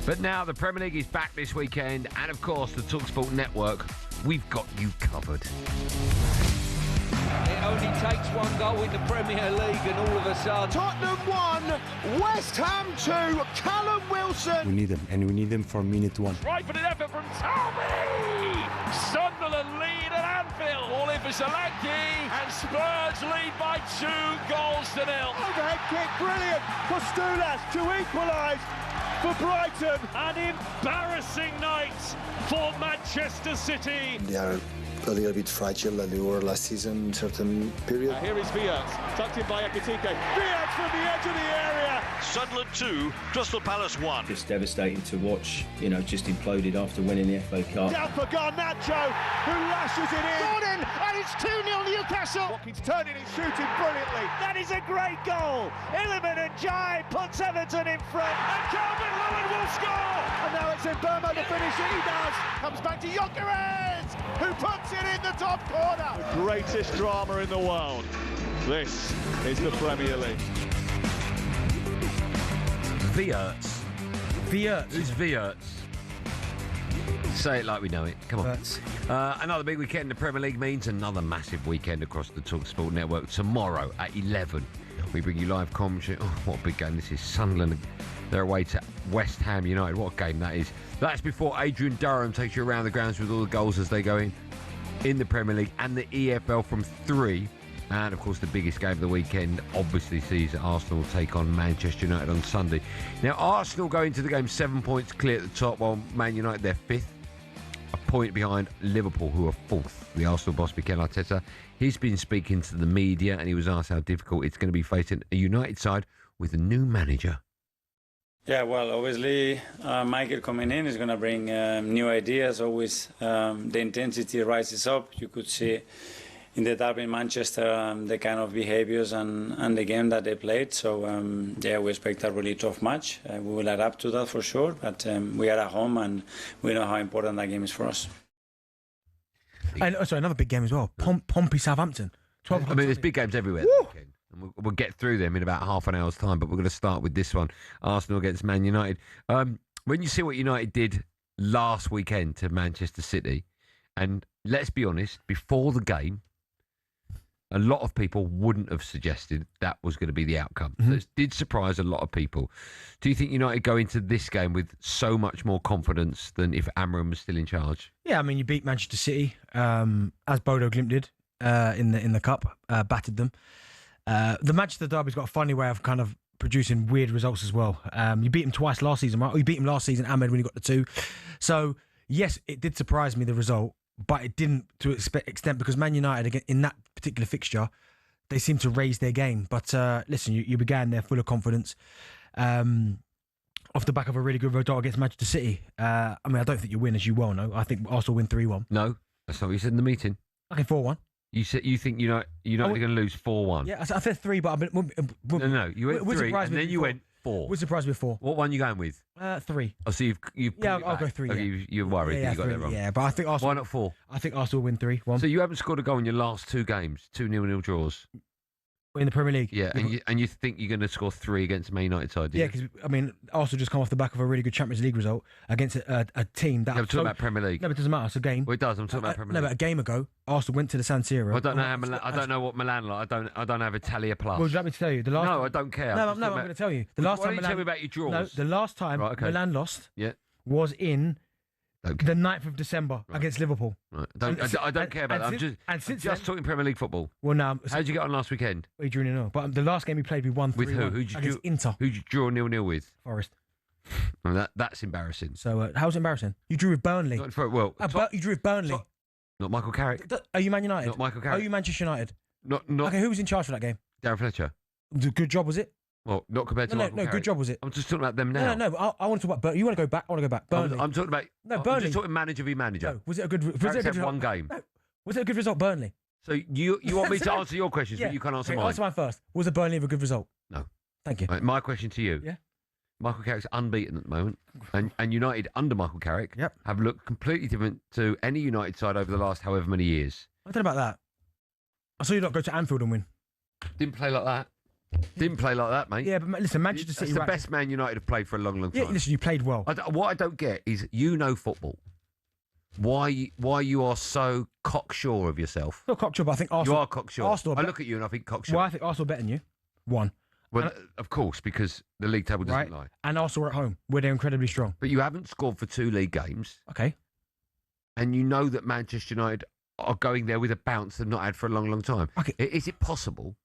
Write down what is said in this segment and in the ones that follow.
But now the Premier League is back this weekend, and of course the talkSPORT network, we've got you covered. It only takes one goal in the Premier League and all of a sudden... Tottenham 1, West Ham 2, Callum Wilson. We need him, and we need him for minute 1. Right-footed effort from Toby! Sunderland lead at Anfield. All in for Solanke, and Spurs lead by 2 goals to 0. Overhead kick, brilliant. Costulas to equalise for Brighton. An embarrassing night for Manchester City. They are a little bit fragile like they were last season in certain period. Here is Villas, tucked in by Ekitike. Villas from the edge of the area. Sunderland 2, Crystal Palace 1. Just devastating to watch, just imploded after winning the FA Cup. Down for Garnacho, who lashes it in. Gordon, and it's 2-0 Newcastle. Watkins turning and shooting brilliantly. That is a great goal. Illiman and Jai puts Everton in front, and Calvin Lewin will score. And now it's in Burma to finish it. He does. Comes back to Gyökeres, who puts it in the top corner. The greatest drama in the world. This is the Premier League. Wirtz. Who's Wirtz? Say it like we know it. Come on. Another big weekend in the Premier League means another massive weekend across the talkSPORT network. Tomorrow at 11, we bring you live commentary. Oh, what a big game this is. Sunderland, they're away to West Ham United. What a game that is. That's before Adrian Durham takes you around the grounds with all the goals as they go in the Premier League and the EFL from 3. And, of course, the biggest game of the weekend obviously sees Arsenal take on Manchester United on Sunday. Now, Arsenal go into the game 7 points clear at the top, while Man United, they're 5th, a point behind Liverpool, who are 4th. The Arsenal boss, Mikel Arteta, he's been speaking to the media, and he was asked how difficult it's going to be facing a United side with a new manager. Yeah, well, obviously, Michael coming in is going to bring new ideas. Always the intensity rises up. You could see in the derby in Manchester the kind of behaviours and the game that they played. So, yeah, we expect a really tough match. We will adapt to that for sure, but we are at home and we know how important that game is for us. And also another big game as well, Pompey Southampton. I mean, there's big games everywhere. And we'll get through them in about half an hour's time, but we're going to start with this one. Arsenal against Man United. When you see what United did last weekend to Manchester City, and let's be honest, before the game, a lot of people wouldn't have suggested that was going to be the outcome. Mm-hmm. So it did surprise a lot of people. Do you think United go into this game with so much more confidence than if Amram was still in charge? Yeah, I mean, you beat Manchester City, as Bodo Glimt did in the Cup, battered them. The Manchester derby's got a funny way of kind of producing weird results as well. You beat him twice last season, right? Or you beat him last season, Ahmed, when you got the 2. So, yes, it did surprise me, the result, but it didn't to extent because Man United, again, in that particular fixture, they seemed to raise their game. But listen, you began there full of confidence off the back of a really good result against Manchester City. I mean, I don't think you win, as you well know. I think Arsenal win 3-1. No, that's not what you said in the meeting. Okay, 4-1. You think United are going to lose 4-1? Yeah, I said 3, but No, you went 3, and then you went 4. We're surprised with 4. What one are you going with? 3. Oh, so you've yeah, I'll go 3. Okay, you're worried that you got 3, that wrong. Yeah, but I think Arsenal. Why not 4? I think Arsenal will win 3-1. So you haven't scored a goal in your last 2 games, 2 0-0 draws. In the Premier League. Yeah, and you think you're going to score 3 against Man United side? Yeah, because I mean, Arsenal just come off the back of a really good Champions League result against a team that. Yeah, I'm talking about Premier League. No, but it doesn't matter. It's a game. Well, it does. I'm talking about Premier League. No, but a game ago, Arsenal went to the San Siro. Well, I don't know what Milan like. I don't have Italia Plus. Well, would you like me to tell you? No, I don't care. No, I'm going to tell you. The last Why time don't you tell me about your draws? No, the last time Milan lost. Yeah. Was in. The 9th of December against Liverpool. Right. I don't care about that. I'm just talking Premier League football. Well, now, how did you get on last weekend? We drew 0-0. But the last game we played, we won 3-1. With who? Against Inter. Who'd you draw 0-0 with? Forest. Well, that's embarrassing. So how's it embarrassing? You drew with Burnley. You drew with Burnley. Not Michael Carrick. Are you Man United? Not Michael Carrick. Are you Manchester United? Not. Okay, who was in charge for that game? Darren Fletcher. Good job, was it? Well, not compared to Michael Carrick. Good job, was it? I'm just talking about them now. No, I want to talk about Burnley. You want to go back? I want to go back. Burnley. I'm talking about... Burnley. I'm just talking manager v manager. No, was it a good result? One game. No. Was it a good result, Burnley? So you want me to answer your questions, but you can't answer mine? Answer mine first. Was a Burnley a good result? No. Thank you. Right, my question to you. Yeah. Michael Carrick's unbeaten at the moment, and United under Michael Carrick have looked completely different to any United side over the last however many years. I don't know about that. I saw you not go to Anfield and win. Didn't play like that. Didn't play like that, mate. Yeah, but listen, Manchester City... It's the best Man United have played for a long, long time. Yeah, listen, you played well. What I don't get is you know football. Why you are so cocksure of yourself? Not cocksure, but I think Arsenal... You are cocksure. I look at you and I think cocksure. Well, I think Arsenal better than you. One. Well, of course, because the league table doesn't lie. And Arsenal are at home, where they're incredibly strong. But you haven't scored for 2 league games. Okay. And you know that Manchester United are going there with a bounce they've not had for a long, long time. Okay. Is it possible,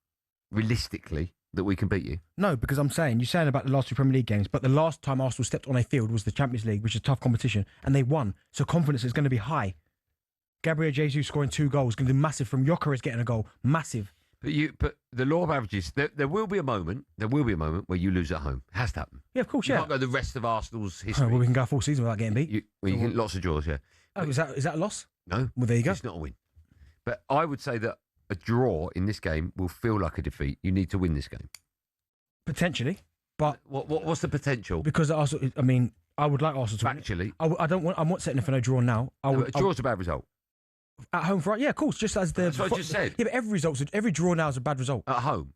realistically, that we can beat you? No, because I'm saying, you're saying about the last 2 Premier League games, but the last time Arsenal stepped on a field was the Champions League, which is a tough competition, and they won. So confidence is going to be high. Gabriel Jesus scoring 2 goals, going to be massive from Gyökeres getting a goal. Massive. But the law of averages, there will be a moment where you lose at home. It has to happen. Yeah, of course, You yeah. can't go the rest of Arsenal's history. Well, we can go a full season without getting beat. You get lots of draws, yeah. Oh, is that a loss? No. Well, there you go. It's not a win. But I would say that a draw in this game will feel like a defeat. You need to win this game. Potentially, but... What's the potential? Because Arsenal, I mean, I would like Arsenal to win. Actually, I'm not setting it for no draw now. A draw's a bad result. At home, yeah, of course. Just as That's what I just said. Yeah, but every draw now is a bad result. At home?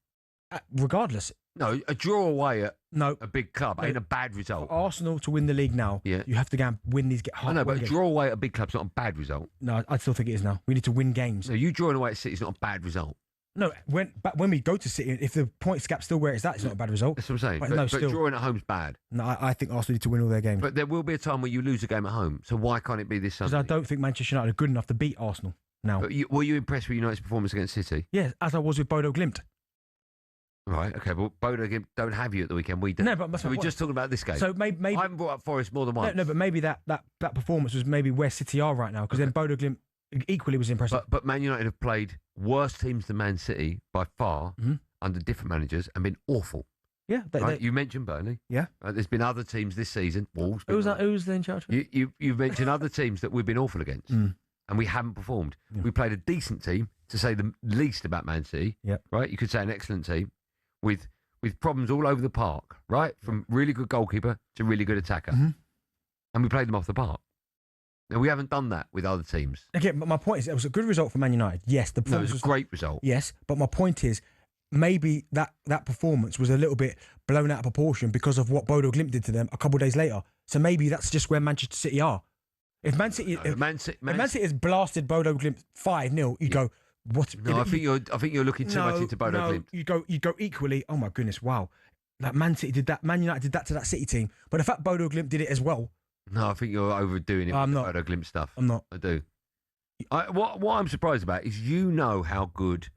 Regardless. No, a draw away at a big club ain't a bad result. For Arsenal to win the league now, you have to go and win these. I know, but a draw away at a big club's not a bad result. No, I still think it is now. We need to win games. No, you drawing away at City is not a bad result. No, when we go to City, if the points gap's still where it's at, it's not a bad result. That's what I'm saying. But still, drawing at home's bad. No, I think Arsenal need to win all their games. But there will be a time where you lose a game at home. So why can't it be this Sunday? Because I don't think Manchester United are good enough to beat Arsenal now. But were you impressed with United's performance against City? Yeah, as I was with Bodo Glimt. Right, okay, but Bodo Glimt don't have you at the weekend. We don't. No, but so we're just talking about this game. So maybe I haven't brought up Forest more than once. No, but maybe that performance was maybe where City are right now. Because then Bodo Glimt equally was impressive. But Man United have played worse teams than Man City by far under different managers and been awful. Yeah, you mentioned Burnley. Yeah, there's been other teams this season. Wolves. Who's in charge? You've mentioned other teams that we've been awful against, and we haven't performed. Yeah. We played a decent team, to say the least about Man City. Yeah, right. You could say an excellent team with problems all over the park. Right, from really good goalkeeper to really good attacker, and we played them off the park. Now, we haven't done that with other teams. Okay, but my point is, it was a good result for Man United. Yes, the performance was a great result. Yes, but my point is, maybe that performance was a little bit blown out of proportion because of what Bodo Glimt did to them a couple of days later. So maybe that's just where Manchester City are. If Man City, if Man City has blasted Bodo Glimt 5-0, you go, what? No, I think you're looking too much into Bodo Glimt. You go equally. Oh my goodness, wow! Like Man City did that. Man United did that to that City team. But the fact Bodo Glimt did it as well. No, I think you're overdoing it with the Bodo Glimt stuff. I'm not. I do. What I'm surprised about is you know how good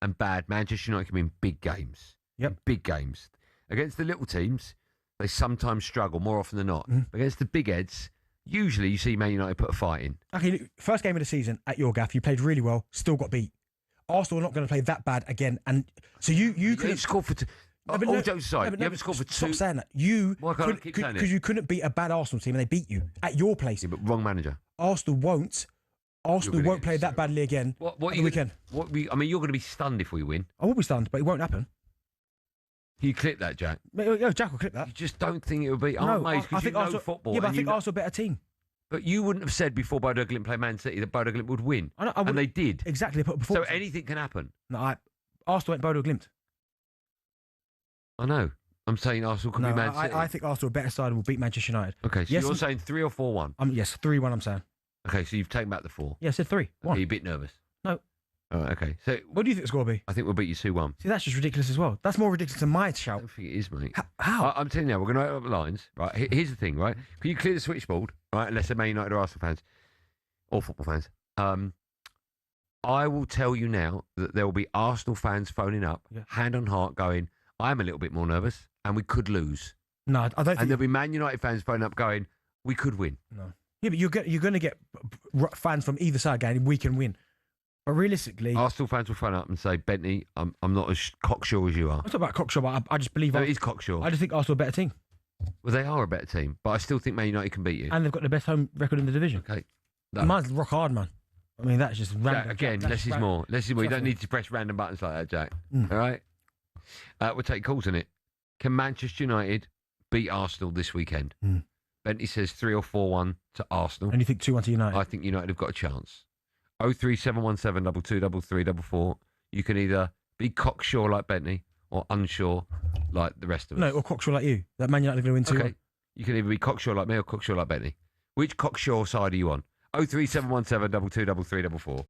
and bad Manchester United can be in big games. Yep. Big games. Against the little teams, they sometimes struggle more often than not. Against the big heads, usually you see Man United put a fight in. Okay, first game of the season at your gaff, you played really well, still got beat. Arsenal are not going to play that bad again. And so you could have scored for two. All jokes aside, you haven't scored for two. Stop saying that. Why can't I keep saying it? Because you couldn't beat a bad Arsenal team and they beat you at your place. Yeah, but wrong manager. Arsenal won't play that badly again what the weekend. I mean, you're going to be stunned if we win. I will be stunned, but it won't happen. You clip that, Jack. Yeah, Jack will clip that. You just don't think it will be. No, I think you know Arsenal, football. Yeah, but I think Arsenal are a better team. But you wouldn't have said before Bodo Glimt played Man City that Bodo Glimt would win. And they did. Exactly. So anything can happen. No, Arsenal ain't Bodo Glimt. I know. I'm saying Arsenal can be Man City. I think Arsenal are a better side and will beat Manchester United. Okay, so you're saying 3 or 4-1? Yes, 3-1 I'm saying. Okay, so you've taken back the 4. Yeah, I said 3-1. Okay, you're a bit nervous. No. Oh, okay. So what do you think the score will be? I think we'll beat you 2-1. See, that's just ridiculous as well. That's more ridiculous than my shout. I don't think it is, mate. How? I'm telling you now, we're going to open up the lines. Right, here's the thing, right? Can you clear the switchboard, right? Unless they're Man United or Arsenal fans, or football fans. I will tell you now that there will be Arsenal fans phoning up, hand on heart, going, I'm a little bit more nervous, and we could lose. No, I don't think... And there'll be Man United fans phoning up going, we could win. No. Yeah, but you're going to get fans from either side going, we can win. But realistically... Arsenal fans will phone up and say, Bentley, I'm not as cocksure as you are. I'm talking about cocksure, but I just believe... No, it is cocksure. I just think Arsenal are a better team. Well, they are a better team, but I still think Man United can beat you. And they've got the best home record in the division. Okay. Mine's rock hard, man. I mean, that's just random. Jack, again, less is more. Less is more. You don't need to press random buttons like that, Jack. All right? We'll take calls on it. Can Manchester United beat Arsenal this weekend? Bentley says 3 or 4-1 to Arsenal. And you think 2-1 to United? I think United have got a chance. 03717 223344. You can either be cocksure like Bentley or unsure like the rest of us? No, or cocksure like you. That Man United are going to win 2-1. Okay. You can either be cocksure like me or cocksure like Benny. Which cocksure side are you on? 03717 223344.